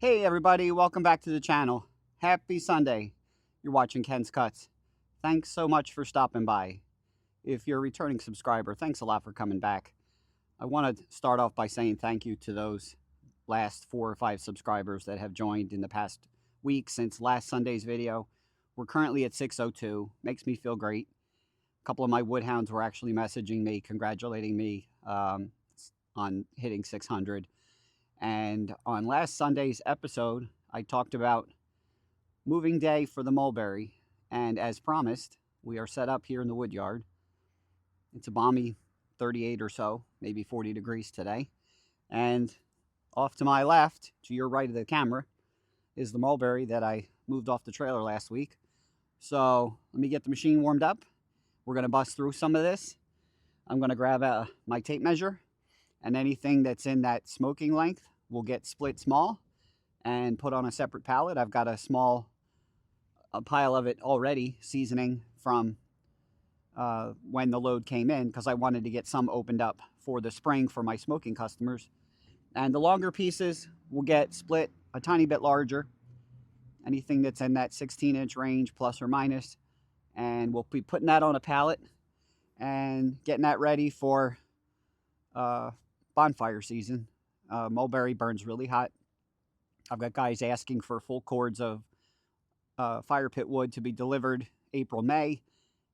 Hey everybody, welcome back to the channel. Happy Sunday. You're watching Ken's Cuts. Thanks so much for stopping by. If you're a returning subscriber, thanks a lot for coming back. I want to start off by saying thank you to those last 4 or 5 subscribers that have joined in the past week since last Sunday's video. We're currently at 602. Makes me feel great. A couple of my woodhounds were actually messaging me, congratulating me on hitting 600. And on last Sunday's episode, I talked about moving day for the Mulberry. And as promised, we are set up here in the wood yard. It's a balmy 38 or so, maybe 40 degrees today. And off to my left, to your right of the camera, is the Mulberry that I moved off the trailer last week. So let me get the machine warmed up. We're going to bust through some of this. I'm going to grab my tape measure, and anything that's in that smoking length will get split small and put on a separate pallet. I've got a pile of it already seasoning from when the load came in, because I wanted to get some opened up for the spring for my smoking customers. And the longer pieces will get split a tiny bit larger, anything that's in that 16-inch range plus or minus, and we'll be putting that on a pallet and getting that ready for bonfire season. Mulberry burns really hot. I've got guys asking for full cords of fire pit wood to be delivered April, May,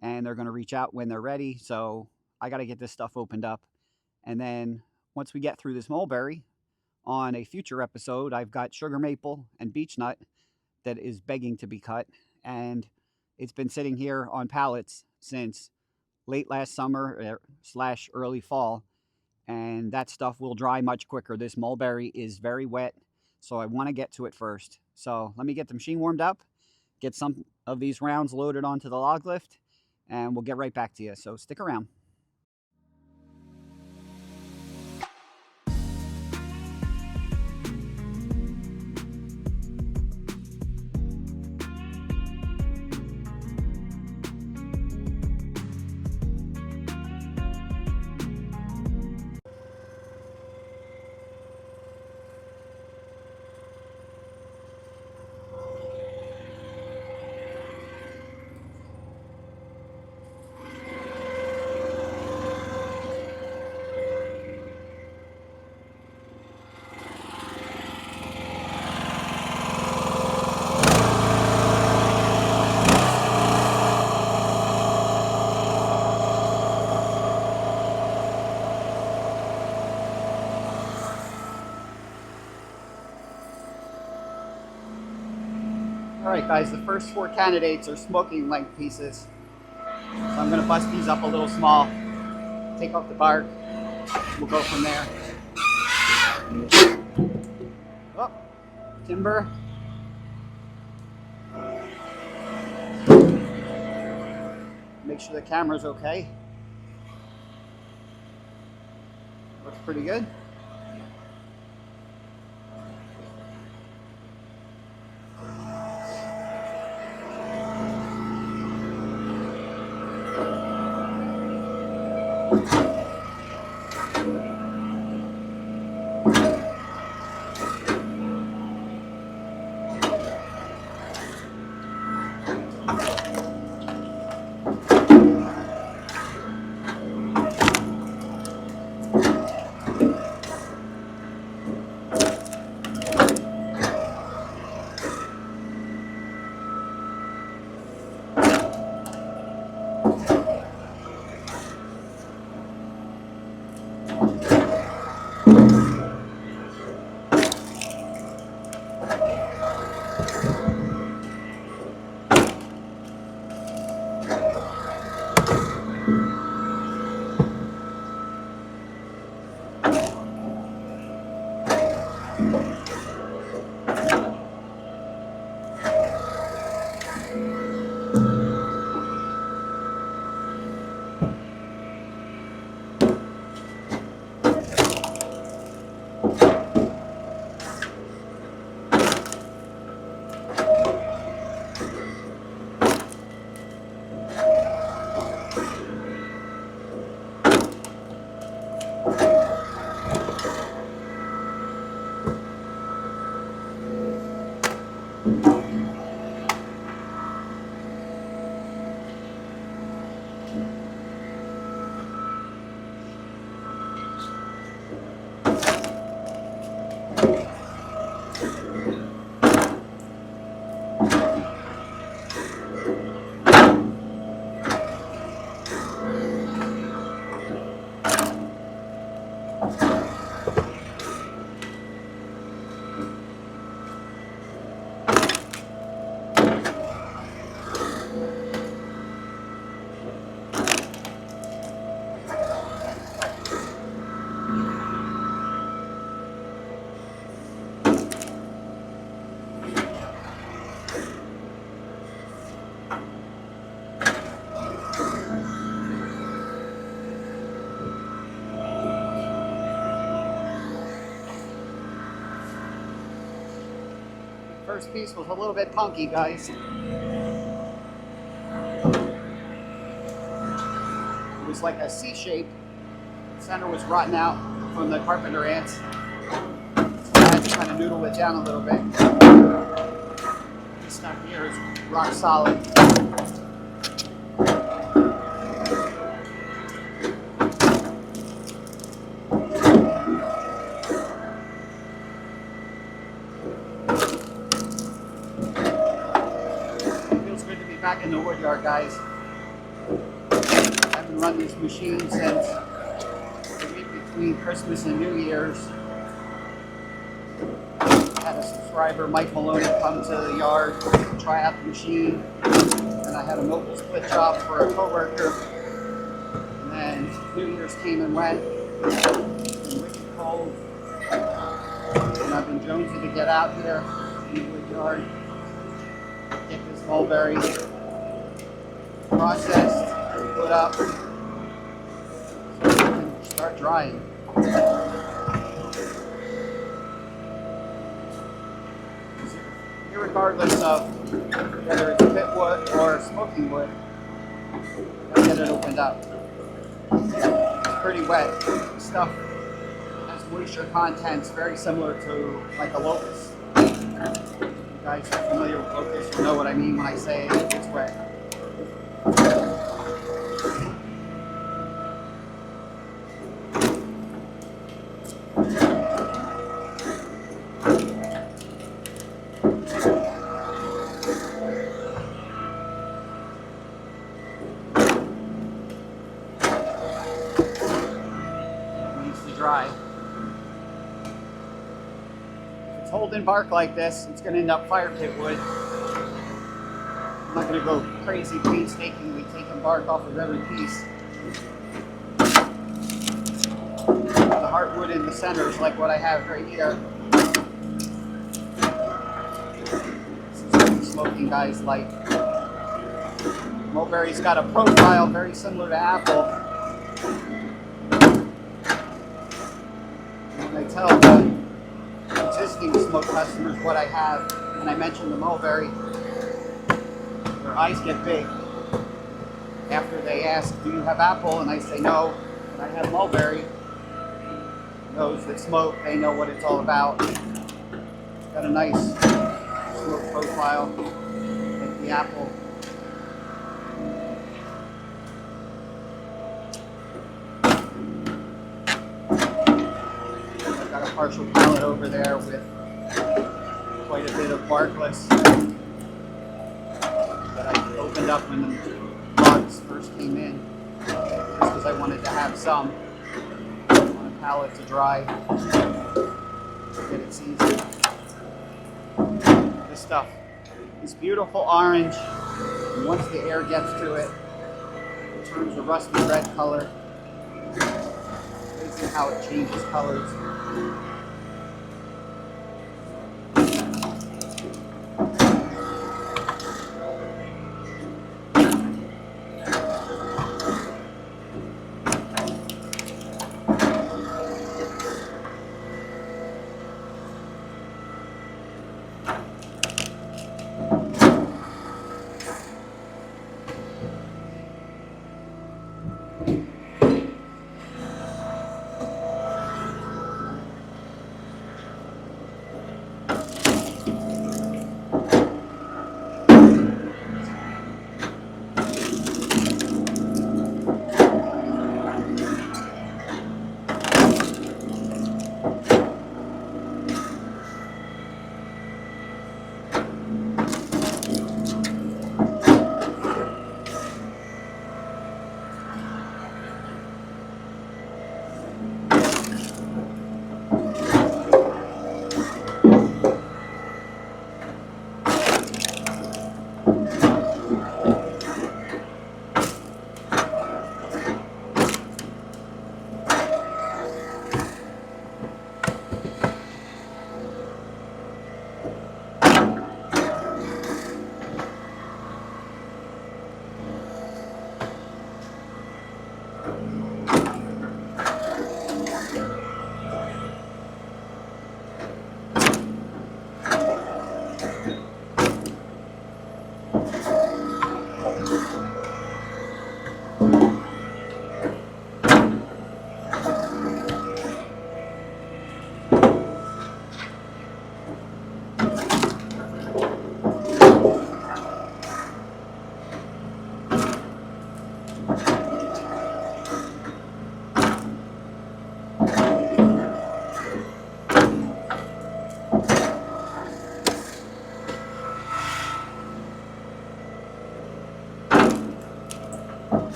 and they're going to reach out when they're ready. So I got to get this stuff opened up. And then once we get through this Mulberry, on a future episode, I've got sugar maple and beech nut that is begging to be cut. And it's been sitting here on pallets since late last summer / early fall. And that stuff will dry much quicker. This Mulberry is very wet, so I want to get to it first. So let me get the machine warmed up, get some of these rounds loaded onto the log lift, and we'll get right back to you. So stick around. Alright guys, the first 4 candidates are smoking length pieces. So I'm going to bust these up a little small, take off the bark, we'll go from there. Oh, timber. Make sure the camera's okay. Looks pretty good. First piece was a little bit punky, guys. It was like a C shape. The center was rotten out from the carpenter ants. So I had to kind of noodle it down a little bit. This stuff here is rock solid. Back in the wood yard, guys. I haven't run this machine since the week between Christmas and New Year's. I had a subscriber, Mike Maloney, come to the yard to try out the machine. And I had a mobile split job for a coworker. And then New Year's came and went. It's been wicked cold. And I've been jonesing to get out here in the wood yard. Get this mulberry processed, put up, so we can start drying. Irregardless of whether it's pit wood or smoking wood, I'll get it opened up. It's pretty wet. This stuff has moisture contents very similar to like a locust. You guys are familiar with locusts, you know what I mean when I say it's wet. Dry. If it's holding bark like this, it's going to end up fire pit wood. I'm not going to go crazy painstakingly taking bark off of every piece. The heartwood in the center is like what I have right here. This is what the smoking guys like. Mulberry's got a profile very similar to apple. I tell the existing smoke customers what I have, and I mention the mulberry, their eyes get big after they ask, do you have apple? And I say no, but I have mulberry. Those that smoke, they know what it's all about. Got a nice smoke profile, like the apple. Got a partial pallet over there with quite a bit of barkless that I opened up when the logs first came in, just because I wanted to have some on a pallet to dry, to get it seasoned. This stuff is beautiful orange, and once the air gets to it, it turns a rusty red color. This is how it changes colors.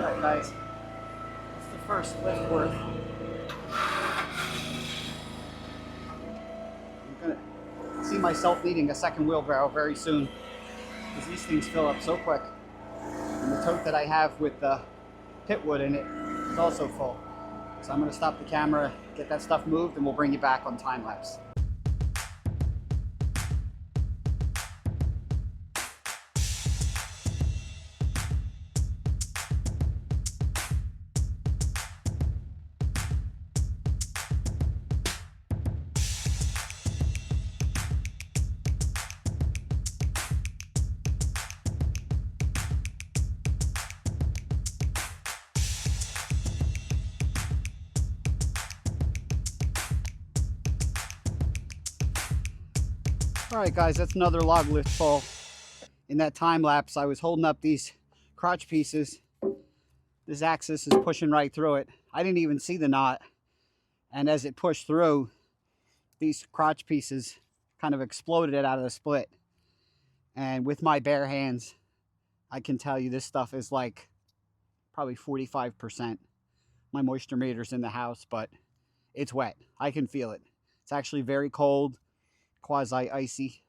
Alright guys, it's the first lift worth. I'm gonna see myself needing a second wheelbarrow very soon, because these things fill up so quick. And the tote that I have with the pitwood in it is also full. So I'm gonna stop the camera, get that stuff moved, and we'll bring you back on time lapse. Alright guys, that's another log lift full. In that time lapse, I was holding up these crotch pieces. This axis is pushing right through it. I didn't even see the knot. And as it pushed through, these crotch pieces kind of exploded it out of the split. And with my bare hands, I can tell you this stuff is like probably 45%. My moisture meter's in the house, but it's wet. I can feel it. It's actually very cold, quasi-icy,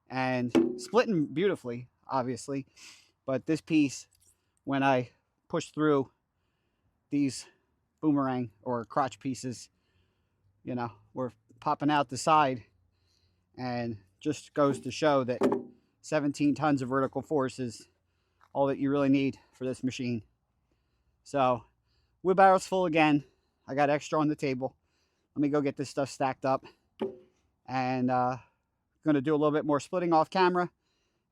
and splitting beautifully, obviously. But this piece, when I pushed through these boomerang or crotch pieces, you know, were popping out the side, and just goes to show that 17 tons of vertical force is all that you really need for this machine. So wheelbarrow's full again. I got extra on the table. Let me go get this stuff stacked up, and going to do a little bit more splitting off camera,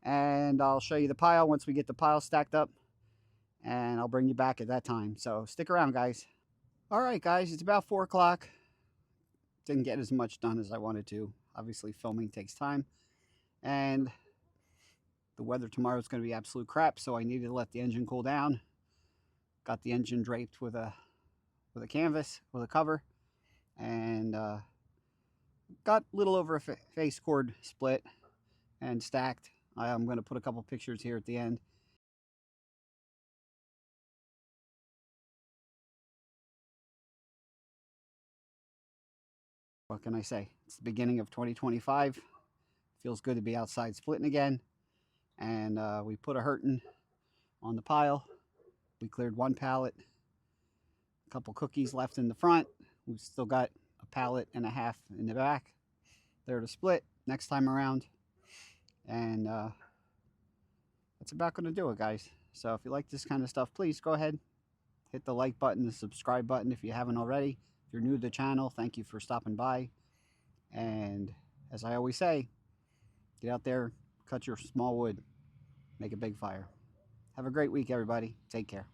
and I'll show you the pile once we get the pile stacked up, and I'll bring you back at that time. So stick around, guys. All right, guys, it's about 4 o'clock. Didn't get as much done as I wanted to. Obviously, filming takes time, and the weather tomorrow is going to be absolute crap, so I needed to let the engine cool down. Got the engine draped with a canvas, with a cover, and got a little over a face cord split and stacked. I'm going to put a couple pictures here at the end. What can I say? It's the beginning of 2025. Feels good to be outside splitting again. And we put a hurtin' on the pile. We cleared one pallet. A couple cookies left in the front. We've still got a pallet and a half in the back. They're to split next time around. And that's about going to do it, guys. So if you like this kind of stuff, please go ahead, hit the like button, the subscribe button if you haven't already. If you're new to the channel, thank you for stopping by. And as I always say, get out there, cut your small wood, make a big fire. Have a great week, everybody. Take care.